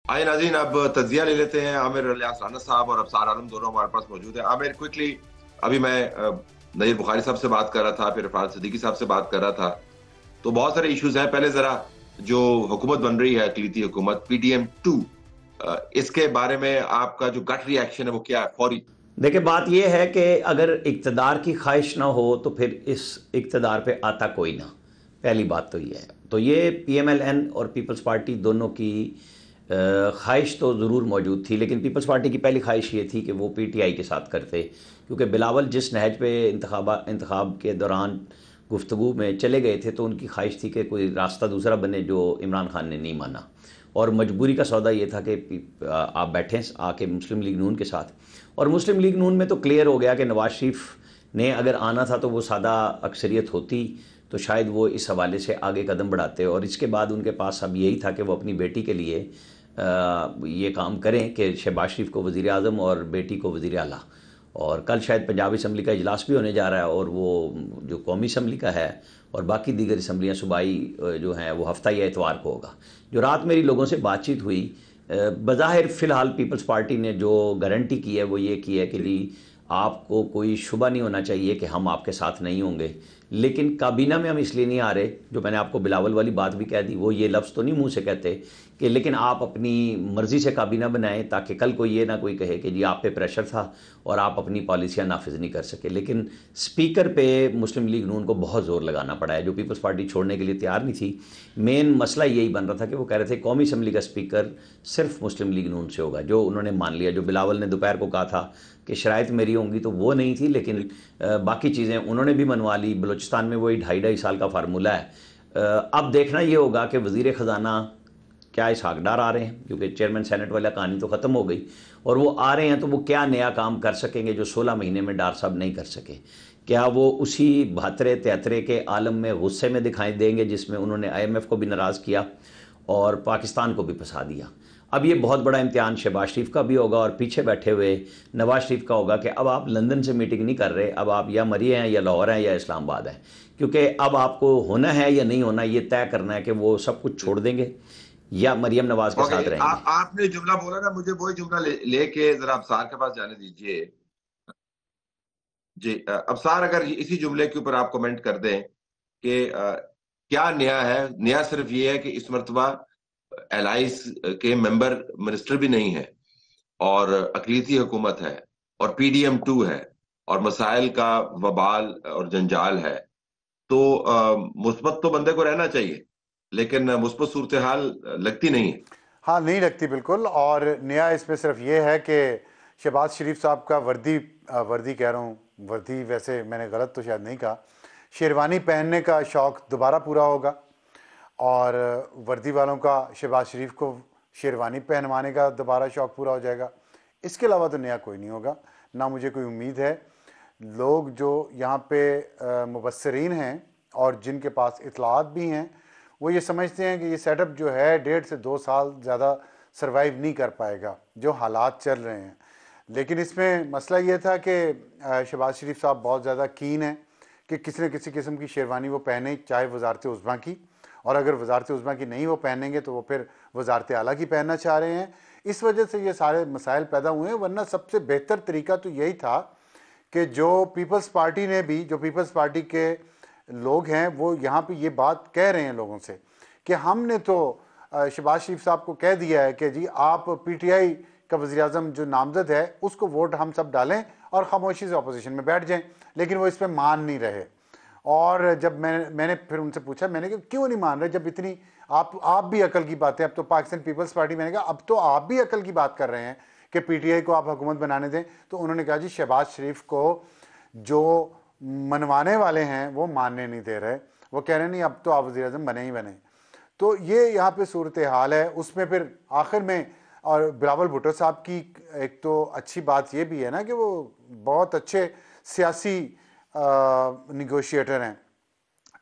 आए नाज़रीन, अब तज्जिया ले लेते हैं। आमिर इलियास राना साहब और अफसार आलम दोनों हमारे पास मौजूद हैं। आमिर, क्विकली, अभी मैं नईर बुखारी साहब से बात कर रहा था, फिर इरफान सिद्दीकी साहब से बात कर रहा था, तो बहुत सारे इश्यूज हैं। पहले जरा जो हुकूमत बन रही है, अक़लीती हुकूमत पीडीएम 2, इसके बारे में आपका जो गट रिएक्शन है वो क्या है फौरी? देखिए, बात यह है कि अगर इक़्तिदार की ख्वाहिश ना हो तो फिर इस इक़्तिदार पे आता कोई ना। पहली बात तो ये है। तो ये पीएमएलएन और पीपल्स पार्टी दोनों की ख्वाहिश तो ज़रूर मौजूद थी, लेकिन पीपल्स पार्टी की पहली ख्वाहिश ये थी कि वो पीटीआई के साथ करते, क्योंकि बिलावल जिस नहज पे इंतखाब के दौरान गुफ्तगू में चले गए थे, तो उनकी ख्वाहिश थी कि कोई रास्ता दूसरा बने, जो इमरान खान ने नहीं माना। और मजबूरी का सौदा ये था कि आप बैठें आके मुस्लिम लीग नून के साथ। और मुस्लिम लीग नून में तो क्लियर हो गया कि नवाज शरीफ ने अगर आना था तो वो सादा अक्सरियत होती, तो शायद वो इस हवाले से आगे कदम बढ़ाते। और इसके बाद उनके पास अब यही था कि वो अपनी बेटी के लिए ये काम करें कि शहबाज शरीफ को वज़ीर आज़म और बेटी को वज़ीर आला। और कल शायद पंजाब असम्बली का इजलास भी होने जा रहा है, और वो जो कौमी असम्बली का है और बाकी दीगर असम्बलियाँ सूबाई जो हैं वो हफ्ता या इतवार को होगा। जो रात मेरी लोगों से बातचीत हुई, बज़ाहिर फ़िलहाल पीपल्स पार्टी ने जो गारंटी की है वो ये की है कि जी आपको कोई शुबा नहीं होना चाहिए कि हम आपके साथ नहीं होंगे। लेकिन काबीना में हम इसलिए नहीं आ रहे, जो मैंने आपको बिलावल वाली बात भी कह दी, वो ये लफ्ज़ तो नहीं मुंह से कहते कि लेकिन आप अपनी मर्ज़ी से काबीना बनाएं, ताकि कल को ये ना कोई कहे कि जी आप पे प्रेशर था और आप अपनी पॉलिसियाँ नाफिज नहीं कर सके। लेकिन स्पीकर पे मुस्लिम लीग नून को बहुत ज़ोर लगाना पड़ा है, जो पीपल्स पार्टी छोड़ने के लिए तैयार नहीं थी। मेन मसला यही बन रहा था कि वो कह रहे थे कौमी असम्बली का स्पीकर सिर्फ मुस्लिम लीग नून से होगा, जो उन्होंने मान लिया। जो बिलावल ने दोपहर को कहा था कि शराइत मेरी होंगी, तो वो नहीं थी, लेकिन बाकी चीज़ें उन्होंने भी मनवा ली। बलूचिस्तान में वही 2.5 साल का फार्मूला है। अब देखना ये होगा कि वज़ीर ख़जाना क्या इसहाक डार आ रहे हैं, क्योंकि चेयरमैन सेनेट वाला कहानी तो ख़त्म हो गई, और वो आ रहे हैं तो वो क्या नया काम कर सकेंगे जो 16 महीने में डार साहब नहीं कर सके। क्या वो उसी 72-73 के आलम में गुस्से में दिखाई देंगे जिसमें उन्होंने IMF को भी नाराज़ किया और पाकिस्तान को भी फंसा दिया। अब ये बहुत बड़ा इम्तिहान शहबाज शरीफ का भी होगा और पीछे बैठे हुए नवाज शरीफ का होगा कि अब आप लंदन से मीटिंग नहीं कर रहे, अब आप या मरी हैं या लाहौर हैं या इस्लामाबाद हैं, क्योंकि अब आपको होना है या नहीं होना ये तय करना है कि वो सब कुछ छोड़ देंगे या मरियम नवाज के साथ ओके, रहेंगे। आपने जुमला बोला ना, मुझे वही जुमला लेके जरा अफसार के पास जाने दीजिए। जी, अफसार, अगर इसी जुमले के ऊपर आप कमेंट कर दें कि क्या नया है। नया सिर्फ ये है कि इस मरतबा एलाइस के मेंबर मिनिस्टर भी नहीं है, और अकलीती हुकूमत है, और पीडीएम 2 है, और मसाइल का वबाल और जंजाल है। तो मुस्बत तो बंदे को रहना चाहिए, लेकिन मुस्बत सूरत हाल लगती नहीं है। हाँ, नहीं लगती बिल्कुल। और नया इसमें सिर्फ ये है कि शहबाज शरीफ साहब का वर्दी कह रहा हूँ, वर्दी वैसे मैंने गलत तो शायद नहीं कहा, शेरवानी पहनने का शौक़ दोबारा पूरा होगा, और वर्दी वालों का शहबाज शरीफ को शेरवानी पहनवाने का दोबारा शौक़ पूरा हो जाएगा। इसके अलावा तो नया कोई नहीं होगा, ना मुझे कोई उम्मीद है। लोग जो यहाँ पे मुबस्सरीन हैं और जिनके पास इतलात भी हैं, वो ये समझते हैं कि ये सेटअप जो है 1.5 से 2 साल ज़्यादा सरवाइव नहीं कर पाएगा, जो हालात चल रहे हैं। लेकिन इसमें मसला ये था कि शहबाज शरीफ साहब बहुत ज़्यादा कीन हैं कि किसी न किसी किस्म की शेरवानी वो पहने, चाहे वजारत उज़्मा की, और अगर वजारत उज़्मा की नहीं वो पहनेंगे तो वो फिर वजारत आला की पहनना चाह रहे हैं। इस वजह से ये सारे मसाइल पैदा हुए हैं। वरना सबसे बेहतर तरीका तो यही था कि जो पीपल्स पार्टी के लोग हैं वो यहाँ पे ये बात कह रहे हैं लोगों से कि हमने तो शहबाज शरीफ साहब को कह दिया है कि जी आप पीटीआई का वज़ीर आज़म जो नामजद है उसको वोट हम सब डालें और खामोशी से अपोजिशन में बैठ जाएं। लेकिन वो इस पर मान नहीं रहे। और जब मैंने फिर उनसे पूछा, मैंने कहा क्यों नहीं मान रहे, जब इतनी आप भी अकल की बातें, अब तो पाकिस्तान पीपल्स पार्टी, मैंने कहा अब तो आप भी अकल की बात कर रहे हैं कि पीटीआई को आप हुकूमत बनाने दें। तो उन्होंने कहा जी शहबाज शरीफ को जो मनवाने वाले हैं वो मानने नहीं दे रहे, वो कह रहे नहीं अब तो आप वज़ीर आज़म बने ही बने। तो ये यहाँ पे सूरत हाल है। उसमें फिर आखिर में, और बिलावल भुट्टो साहब की एक तो अच्छी बात ये भी है ना कि वो बहुत अच्छे सियासी निगोशिएटर हैं,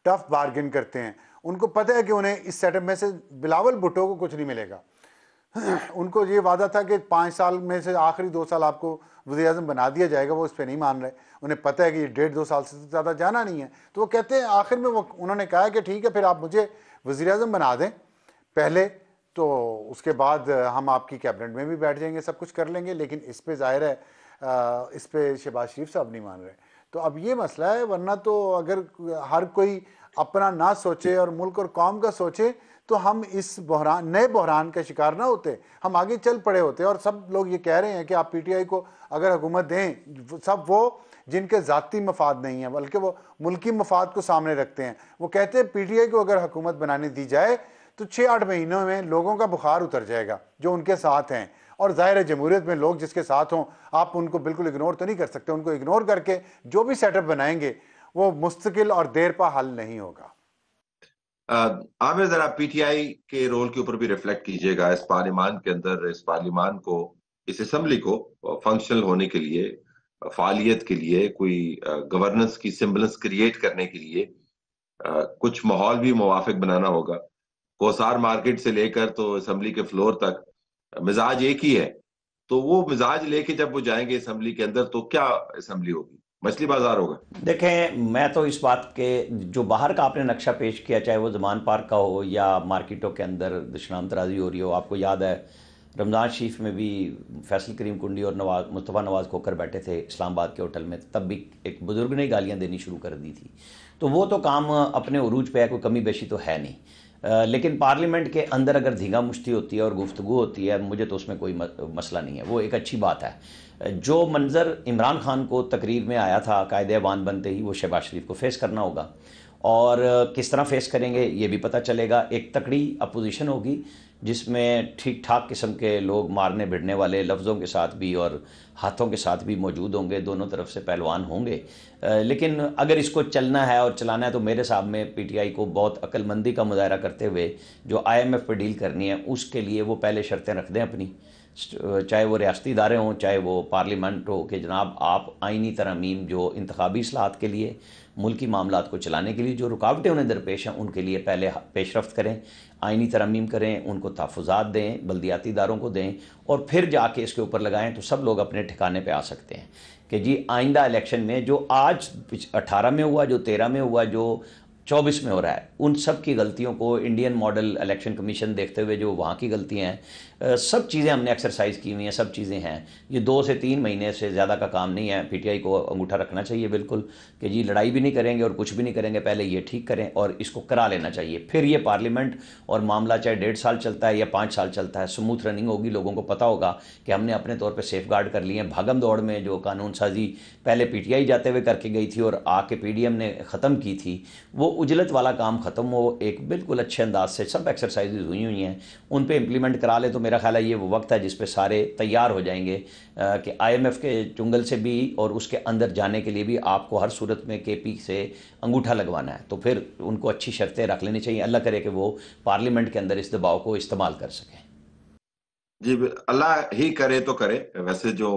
टफ बार्गेन करते हैं। उनको पता है कि उन्हें इस सेटअप में से बिलावल भुट्टो को कुछ नहीं मिलेगा। उनको ये वादा था कि 5 साल में से आखिरी 2 साल आपको वज़ीर आज़म बना दिया जाएगा, वो इस पर नहीं मान रहे। उन्हें पता है कि ये 1.5-2 साल से ज़्यादा जाना नहीं है। तो वो कहते हैं, आखिर में वो उन्होंने कहा कि ठीक है फिर आप मुझे वज़ीर आज़म बना दें पहले, तो उसके बाद हम आपकी कैबिनेट में भी बैठ जाएंगे, सब कुछ कर लेंगे। लेकिन इस पे जाहिर है इस पे शहबाज शरीफ साहब नहीं मान रहे। तो अब ये मसला है, वरना तो अगर हर कोई अपना ना सोचे और मुल्क और कौम का सोचे तो हम इस बहरान, नए बहरान का शिकार ना होते, हम आगे चल पड़े होते। और सब लोग ये कह रहे हैं कि आप पीटीआई को अगर हुकूमत दें, सब वो जिनके ज़ाती मफाद नहीं है बल्कि वो मुल्की मफाद को सामने रखते हैं, वो कहते हैं पीटीआई को अगर हुकूमत बनाने दी जाए तो 6-8 महीनों में लोगों का बुखार उतर जाएगा जो उनके साथ हैं। और जाहिर है जमहूरियत में लोग जिसके साथ हों, आप उनको बिल्कुल इग्नोर तो नहीं कर सकते। उनको इग्नोर करके जो भी सेटअप बनाएंगे वो मुस्तकिल और देर पा हल नहीं होगा। आमिर, जरा पीटीआई के रोल के ऊपर भी रिफ्लेक्ट कीजिएगा इस पार्लियामान के अंदर। इस पार्लियामान को, इस असेंबली को फंक्शनल होने के लिए, फालियत के लिए, कोई गवर्नेंस की सिम्बलेंस क्रिएट करने के लिए कुछ माहौल भी मुवाफिक बनाना होगा। कोसार मार्केट से लेकर तो असेंबली के फ्लोर तक मिजाज एक ही है। तो वो मिजाज लेके जब वो जाएंगे असेंबली के अंदर तो क्या असेंबली होगी? मछली बाजार होगा। देखें, मैं तो इस बात के, जो बाहर का आपने नक्शा पेश किया, चाहे वो जमान पार्क का हो या मार्केटों के अंदर दशनाम तराजी हो रही हो, आपको याद है रमज़ान शरीफ में भी फैसल करीम कुंडी और मुस्तफ़ा नवाज़ खोकर बैठे थे इस्लामाबाद के होटल में, तब भी एक बुज़ुर्ग ने गालियाँ देनी शुरू कर दी थी। तो वो तो काम अपने उरूज पे है, कोई कमी बेशी तो है नहीं। लेकिन पार्लियामेंट के अंदर अगर धींगा मुश्ती होती है और गुफ्तगू होती है, मुझे तो उसमें कोई मसला नहीं है, वो एक अच्छी बात है। जो मंज़र इमरान खान को तकरीर में आया था कायदे अवान बनते ही, वो शहबाज शरीफ को फेस करना होगा। और किस तरह फेस करेंगे ये भी पता चलेगा। एक तकड़ी अपोजिशन होगी जिसमें ठीक ठाक किस्म के लोग मारने भिड़ने वाले लफ्ज़ों के साथ भी और हाथों के साथ भी मौजूद होंगे, दोनों तरफ से पहलवान होंगे। लेकिन अगर इसको चलना है और चलाना है तो मेरे साहब में पीटीआई को बहुत अक्लमंदी का मुजाहरा करते हुए जो आईएमएफ पर डील करनी है उसके लिए वो पहले शर्तें रख दें अपनी, चाहे वो रियासती इदारे हों, चाहे वो पार्लियामेंट हो, कि जनाब आप आइनी तरमीम जो इंतखाबी इस्लाहत के लिए, मुल्की मामलात को चलाने के लिए जो रुकावटें उन्हें दरपेश हैं उनके लिए पहले पेशरफ्त करें, आइनी तरमीम करें, उनको तहफ़्फ़ुज़ात दें, बल्दियाती इदारों को दें, और फिर जाके इसके ऊपर लगाएं तो सब लोग अपने ठिकाने पे आ सकते हैं कि जी आइंदा इलेक्शन में जो आज 18 में हुआ, जो 13 में हुआ, जो 24 में हो रहा है, उन सब की गलतियों को इंडियन मॉडल इलेक्शन कमीशन देखते हुए जो वहाँ की गलतियाँ हैं, सब चीज़ें हमने एक्सरसाइज की हुई हैं, सब चीज़ें हैं। ये 2 से 3 महीने से ज़्यादा का काम नहीं है। पीटीआई को अंगूठा रखना चाहिए बिल्कुल कि जी लड़ाई भी नहीं करेंगे और कुछ भी नहीं करेंगे, पहले ये ठीक करें और इसको करा लेना चाहिए। फिर ये पार्लियामेंट और मामला चाहे 1.5 साल चलता है या 5 साल चलता है, स्मूथ रनिंग होगी। लोगों को पता होगा कि हमने अपने तौर पर सेफ गार्ड कर लिए हैं। भागम दौड़ में जो कानून साजी पहले पीटीआई जाते हुए करके गई थी और आके पीडीएम ने ख़त्म की थी, वो उजलत वाला काम ख़त्म हो, एक बिल्कुल अच्छे अंदाज से सब एक्सरसाइज हुई हैं, उन पे इम्प्लीमेंट करा ले तो मेरा ख्याल है ये वो वक्त है जिस पे सारे तैयार हो जाएंगे कि आईएमएफ के चुंगल से भी और उसके अंदर जाने के लिए भी आपको हर सूरत में केपी से अंगूठा लगवाना है। तो फिर उनको अच्छी शर्तें रख लेनी चाहिए। अल्लाह करे कि वो पार्लियामेंट के अंदर इस दबाव को इस्तेमाल कर सकें। जी, अल्लाह ही करे तो करे। वैसे जो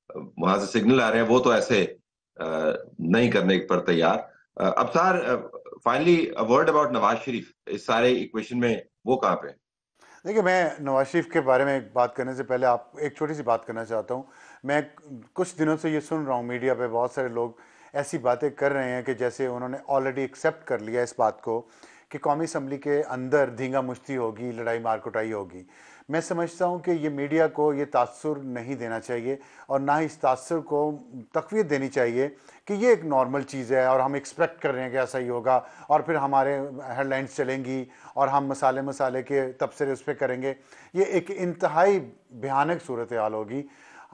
वहां से सिग्नल आ रहे हैं वो तो ऐसे नहीं करने पर तैयार। अब sir, finally word about Nawaz Sharif इस सारे इक्वेशन में, वो कहाँ पे? देखिए, मैं नवाज शरीफ के बारे में बात करने से पहले आप एक छोटी सी बात करना चाहता हूँ। मैं कुछ दिनों से ये सुन रहा हूँ मीडिया पे बहुत सारे लोग ऐसी बातें कर रहे हैं कि जैसे उन्होंने ऑलरेडी एक्सेप्ट कर लिया इस बात को कि कौमी असम्बली के अंदर धींगा मुश्ती होगी, लड़ाई मार कुटाई होगी। मैं समझता हूँ कि ये मीडिया को ये तासुर नहीं देना चाहिए और ना ही इस तासुर को तक़वीत देनी चाहिए कि ये एक नॉर्मल चीज़ है और हम एक्सपेक्ट कर रहे हैं कि ऐसा ही होगा और फिर हमारे हेडलाइंस चलेंगी और हम मसाले के तबसरे उस पर करेंगे। ये एक इंतहाई भयानक सूरत हाल होगी।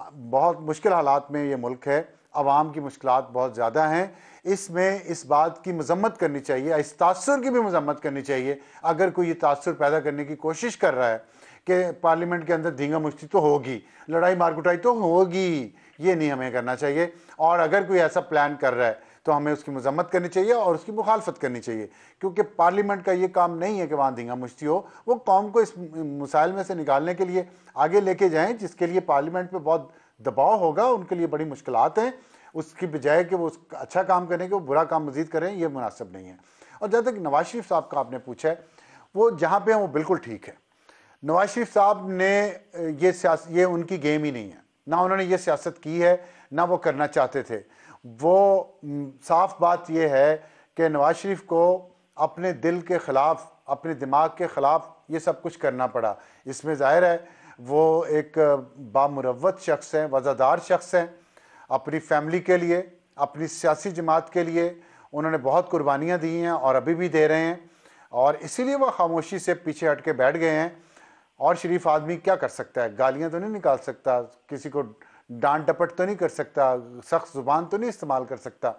बहुत मुश्किल हालात में ये मुल्क है, आवाम की मुश्किलात बहुत ज़्यादा हैं। इसमें इस बात की मजम्मत करनी चाहिए, इस तासुर की भी मजम्मत करनी चाहिए। अगर कोई ये तासुर पैदा करने की कोशिश कर रहा है कि पार्लियामेंट के अंदर धींगा मुश्ती तो होगी, लड़ाई मारकुटाई तो होगी, ये नहीं हमें करना चाहिए। और अगर कोई ऐसा प्लान कर रहा है तो हमें उसकी मजम्मत करनी चाहिए और उसकी मुखालफत करनी चाहिए, क्योंकि पार्लियामेंट का ये काम नहीं है कि वहाँ धींगा मुश्ती हो। वो कौम को इस मसाइल में से निकालने के लिए आगे लेके जाएं, जिसके लिए पार्लियामेंट पे बहुत दबाव होगा, उनके लिए बड़ी मुश्किलात हैं। उसकी बजाय कि वो अच्छा काम करें कि वो बुरा काम मजीद करें, ये मुनासिब नहीं है। और जहाँ तक नवाज शरीफ साहब का आपने पूछा है, वो जहाँ पे हैं वो बिल्कुल ठीक है। नवाज शरीफ साहब ने ये उनकी गेम ही नहीं है, ना उन्होंने ये सियासत की है, ना वो करना चाहते थे। वो साफ बात ये है कि नवाज शरीफ को अपने दिल के ख़िलाफ़, अपने दिमाग के ख़िलाफ़ ये सब कुछ करना पड़ा। इसमें जाहिर है वो एक बामुरव्वत शख्स हैं, वज़ादार शख्स हैं। अपनी फैमिली के लिए, अपनी सियासी जमात के लिए उन्होंने बहुत कुर्बानियाँ दी हैं और अभी भी दे रहे हैं, और इसीलिए वो खामोशी से पीछे हट के बैठ गए हैं। और शरीफ आदमी क्या कर सकता है? गालियाँ तो नहीं निकाल सकता, किसी को डांट डपट तो नहीं कर सकता, सख्त ज़ुबान तो नहीं इस्तेमाल कर सकता।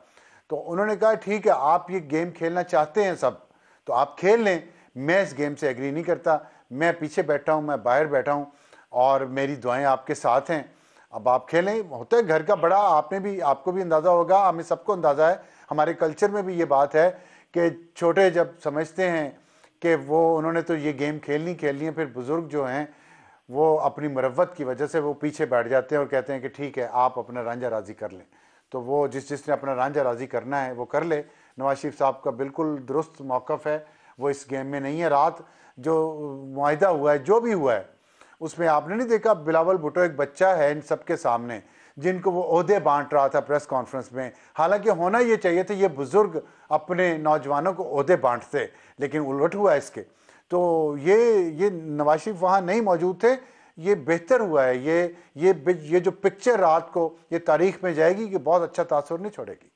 तो उन्होंने कहा ठीक है, आप ये गेम खेलना चाहते हैं सब, तो आप खेल लें, मैं इस गेम से एग्री नहीं करता, मैं पीछे बैठा हूँ, मैं बाहर बैठा हूँ और मेरी दुआएं आपके साथ हैं, अब आप खेलें। होता है घर का बड़ा, आपको भी अंदाज़ा होगा, हमें सबको अंदाज़ा है, हमारे कल्चर में भी ये बात है कि छोटे जब समझते हैं कि वो उन्होंने तो ये गेम खेलनी है, फिर बुज़ुर्ग जो हैं वो अपनी मरवत की वजह से वो पीछे बैठ जाते हैं और कहते हैं कि ठीक है, आप अपना रांझा राज़ी कर लें। तो वो जिसने अपना रांझा राज़ी करना है वो कर ले। नवाज शरीफ साहब का बिल्कुल दुरुस्त मौक़िफ़ है, वो इस गेम में नहीं है। रात जो मुआहिदा हुआ है, जो भी हुआ है, उसमें आपने नहीं देखा बिलावल भुट्टो एक बच्चा है इन सबके सामने जिनको वो ओहदे बांट रहा था प्रेस कॉन्फ्रेंस में। हालांकि होना ये चाहिए था, ये बुजुर्ग अपने नौजवानों को ओहदे बांटते, लेकिन उलट हुआ इसके। तो ये नवाज शरीफ वहाँ नहीं मौजूद थे, ये बेहतर हुआ है। ये जो पिक्चर रात को ये तारीख में जाएगी कि बहुत अच्छा तासुर नहीं छोड़ेगी।